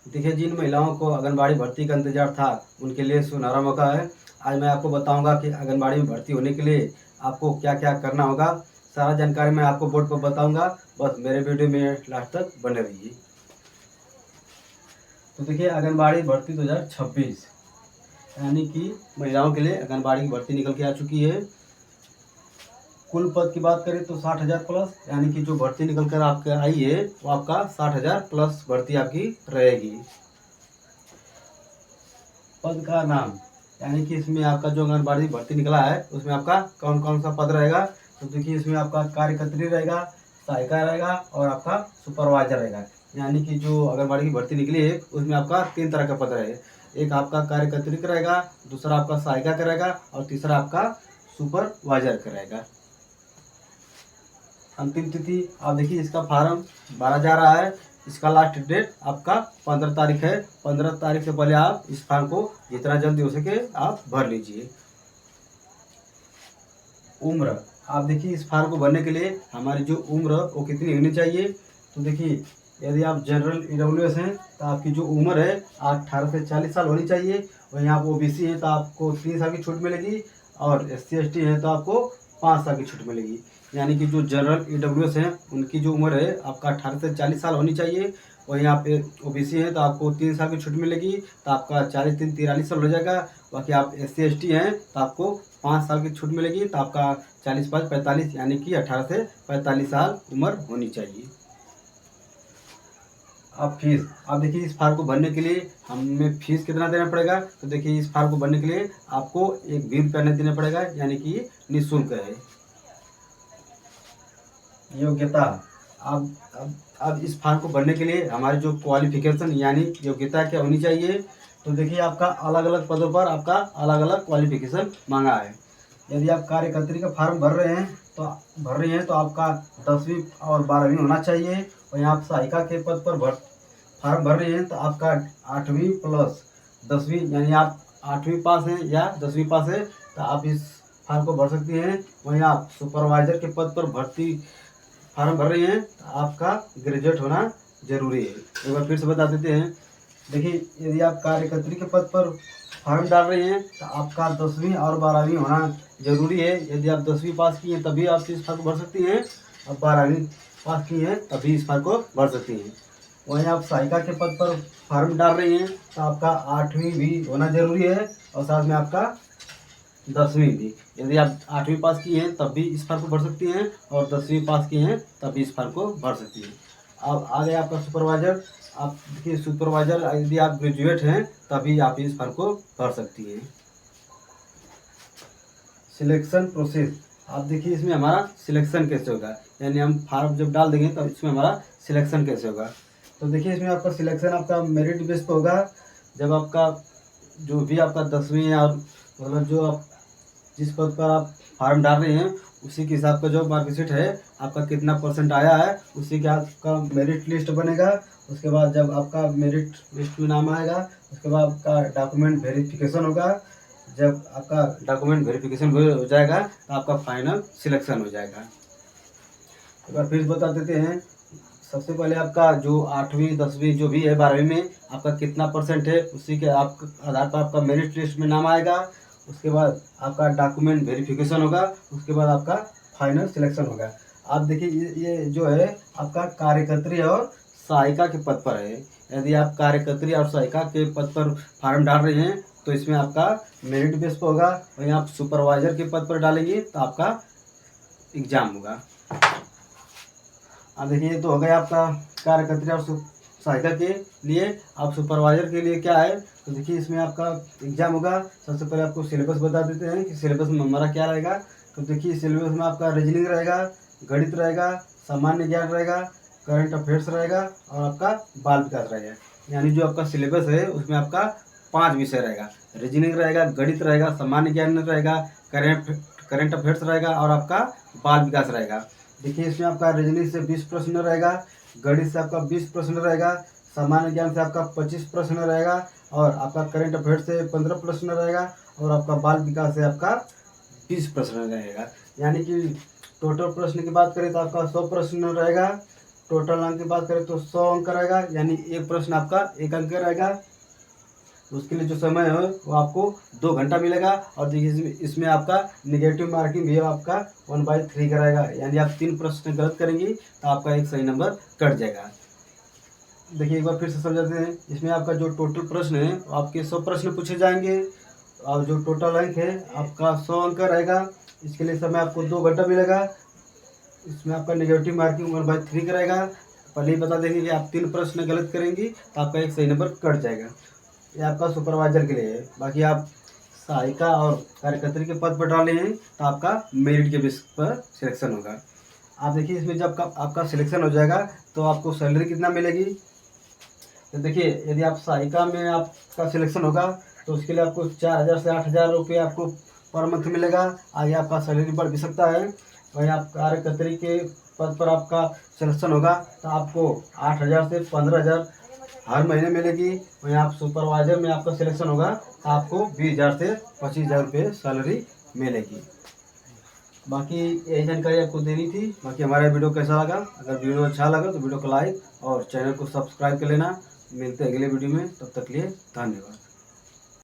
देखिए, जिन महिलाओं को आंगनबाड़ी भर्ती का इंतजार था, उनके लिए सुनहरा मौका है। आज मैं आपको बताऊंगा कि आंगनबाड़ी में भर्ती होने के लिए आपको क्या-क्या करना होगा। सारा जानकारी मैं आपको बोर्ड पर बताऊंगा। बस मेरे वीडियो में लास्ट तक बने रहिए। तो देखिए, आंगनबाड़ी भर्ती 2026 यानी कि महिलाओं के लिए आंगनबाड़ी की भर्ती निकल के आ चुकी है। कुल पद की बात करें तो 60,000 प्लस, यानी कि जो भर्ती निकल कर आपके आई है वो आपका 60,000 प्लस भर्ती आपकी रहेगी। पद का नाम, यानी कि इसमें आपका जो आंगनबाड़ी भर्ती निकला है उसमें आपका कौन कौन सा पद रहेगा। तो देखिए, इसमें आपका कार्यकर्त्री रहेगा, सहायिका रहेगा और आपका सुपरवाइजर रहेगा। यानी कि जो आंगनबाड़ी की भर्ती निकली है उसमें आपका 3 तरह का पद रहेगा। एक आपका कार्यकर्त्री का रहेगा, दूसरा आपका सहायिका का रहेगा और तीसरा आपका सुपरवाइजर का रहेगा। अंतिम तिथि आप देखिए, इसका फॉर्म भरा जा रहा है। इसका लास्ट डेट आपका 15 तारीख है। 15 तारीख से पहले आप इस फॉर्म को जितना जल्दी हो सके आप भर लीजिए। उम्र, आप देखिए इस फॉर्म को भरने के लिए हमारी जो उम्र वो कितनी होनी चाहिए। तो देखिए, यदि आप जनरल ईडब्ल्यूएस हैं तो आपकी जो उम्र है 18 से 40 साल होनी चाहिए। वहीं आप ओबीसी हैं तो आपको 3 साल की छूट मिलेगी और एससी एसटी हैं तो आपको 5 साल की छूट मिलेगी। यानी कि जो जनरल ईडब्ल्यूएस हैं उनकी जो उम्र है आपका 18 से 40 साल होनी चाहिए। वहीं आप ओबीसी हैं तो आपको 3 साल की छूट मिलेगी, तो आपका 40 3 43 साल हो जाएगा। बाकी आप एससी एसटी हैं तो आपको 5 साल की छूट मिलेगी, तो आपका 40 5 45 यानी कि 18 से 45 साल उम्र होनी चाहिए। अब फीस, आप देखिए इस फॉर्म को भरने के लिए हमें फीस कितना देना पड़ेगा। तो देखिए, इस फॉर्म को भरने के लिए आपको एक भी रुपया नहीं देना पड़ेगा, यानी कि निःशुल्क है। योग्यता, अब इस फॉर्म को भरने के लिए हमारी जो क्वालिफिकेशन यानी योग्यता क्या होनी चाहिए। तो देखिए, आपका अलग अलग पदों पर आपका अलग अलग क्वालिफिकेशन मांगा है। यदि आप कार्यकर्त्री का फॉर्म भर रहे हैं तो आपका 10वीं और 12वीं होना चाहिए। वहीं आप सहायिका के पद पर फॉर्म भर रहे हैं तो आपका 8वीं प्लस 10वीं, यानी आप 8वीं पास हैं या 10वीं पास है तो आप इस फॉर्म को भर सकती हैं। वहीं आप सुपरवाइजर के पद पर भर्ती फॉर्म भर रही हैं तो आपका ग्रेजुएट होना जरूरी है। एक बार फिर से बता देते हैं। देखिए, यदि आप कार्यकर्त्री के पद पर फॉर्म डाल रहे हैं तो आपका 10वीं और 12वीं होना जरूरी है। यदि आप 10वीं पास की हैं तभी आप इस फॉर्म को भर सकती हैं, और 12वीं पास की हैं तभी इस फॉर्म को भर सकती हैं। वहीं आप सहायिका के पद पर फॉर्म डाल रही हैं तो आपका 8वीं भी होना जरूरी है और साथ में आपका 10वीं भी। यदि आप 8वीं पास की हैं तब भी इस फॉर्म को भर सकती हैं और 10वीं पास की हैं तब भी इस फॉर्म को भर सकती हैं। अब आ गया आपका सुपरवाइजर। आप देखिए, सुपरवाइजर यदि आप ग्रेजुएट हैं तभी आप इस फॉर्म को भर सकती हैं। सिलेक्शन प्रोसेस, आप देखिए इसमें हमारा सिलेक्शन कैसे होगा, यानी हम फॉर्म जब डाल देंगे तब इसमें हमारा सिलेक्शन कैसे होगा। तो देखिए, इसमें आपका सिलेक्शन आपका मेरिट बेस पे होगा। जब आपका जो भी आपका 10वीं है और मतलब जो आप जिस पद पर आप फॉर्म डाल रहे हैं उसी के हिसाब का जो मार्कशीट है आपका कितना परसेंट आया है उसी के आपका मेरिट लिस्ट बनेगा। उसके बाद जब आपका मेरिट लिस्ट में नाम आएगा उसके बाद आपका डॉक्यूमेंट वेरिफिकेशन होगा। जब आपका डॉक्यूमेंट वेरिफिकेशन हो जाएगा तो आपका फाइनल सिलेक्शन हो जाएगा। एक बार फिर बता देते हैं। सबसे पहले आपका जो 8वीं 10वीं जो भी है 12वीं में आपका कितना परसेंट है उसी के आप आधार पर आपका मेरिट लिस्ट में नाम आएगा। उसके बाद आपका डॉक्यूमेंट वेरिफिकेशन होगा। उसके बाद आपका फाइनल सिलेक्शन होगा। आप देखिए, ये जो है आपका कार्यकर्त्री और सहायिका के पद पर है। यदि आप कार्यकर्त्री और सहायिका के पद पर फॉर्म डाल रहे हैं तो इसमें आपका मेरिट बेस पर होगा। वहीं आप सुपरवाइजर के पद पर डालेंगे तो आपका एग्जाम होगा। अब देखिए, ये तो हो गया आपका कार्यकर्त्री और सहायिका के लिए। आप सुपरवाइजर के लिए क्या है, तो देखिए इसमें आपका एग्जाम होगा। सबसे पहले आपको सिलेबस बता देते हैं कि सिलेबस में हमारा क्या रहेगा। तो देखिए, सिलेबस में आपका रीजनिंग रहेगा, गणित रहेगा, सामान्य ज्ञान रहेगा, करंट अफेयर्स रहेगा और आपका बाल विकास रहेगा। यानी जो आपका सिलेबस है उसमें आपका 5 विषय रहेगा। रीजनिंग रहेगा, गणित रहेगा, सामान्य ज्ञान रहेगा, करंट अफेयर्स रहेगा और आपका बाल विकास रहेगा। देखिए, इसमें आपका रीजनिंग से 20 प्रश्न रहेगा, गणित से आपका 20 प्रश्न रहेगा, सामान्य ज्ञान से आपका 25 प्रश्न रहेगा और आपका करंट अफेयर से 15 प्रश्न रहेगा और आपका बाल विकास से आपका 20 प्रश्न रहेगा। यानी कि टोटल प्रश्न की बात करें तो आपका 100 प्रश्न रहेगा टोटल अंक की बात करें तो 100 अंक का रहेगा, यानी एक प्रश्न आपका 1 अंक का रहेगा। उसके लिए जो समय है वो आपको 2 घंटा मिलेगा। और देखिए इसमें आपका निगेटिव मार्किंग भी आपका 1/3 का रहेगा, यानी आप 3 प्रश्न गलत करेंगी तो आपका एक सही नंबर कट जाएगा। देखिए एक बार फिर से समझाते हैं। इसमें आपका जो टोटल प्रश्न है वो आपके 100 प्रश्न पूछे जाएंगे और जो टोटल अंक है आपका 100 अंक का रहेगा। इसके लिए समय आपको 2 घंटा मिलेगा। इसमें आपका नेगेटिव मार्किंग 1/3 का रहेगा। पहले ही बता देंगे कि आप 3 प्रश्न गलत करेंगी तो आपका एक सही नंबर कट जाएगा। ये आपका सुपरवाइजर के लिए है। बाकी आप सहायिका और कार्यकर्त्री के पद पर डाले हैं तो आपका मेरिट के बेस पर सिलेक्शन होगा। आप देखिए इसमें जब आपका सिलेक्शन हो जाएगा तो आपको सैलरी कितना मिलेगी। तो देखिए यदि आप सहायिका में आपका सिलेक्शन होगा तो उसके लिए आपको 4000 से 8000 रुपये आपको पर मंथ मिलेगा। आगे आपका सैलरी बढ़ भी सकता है। वहीं आप कार्यकर्त्री के पद पर आपका सिलेक्शन होगा तो आपको 8000 से 15000 हर महीने मिलेगी। वहीं आप सुपरवाइजर में आपका सिलेक्शन होगा तो आपको 20000 से 25000 रुपये सैलरी मिलेगी। बाकी यही जानकारी आपको देनी थी। बाकी हमारा वीडियो कैसा लगा, अगर वीडियो अच्छा लगा तो वीडियो को लाइक और चैनल को सब्सक्राइब कर लेना। मिलते हैं अगले वीडियो में, तब तक के लिए धन्यवाद।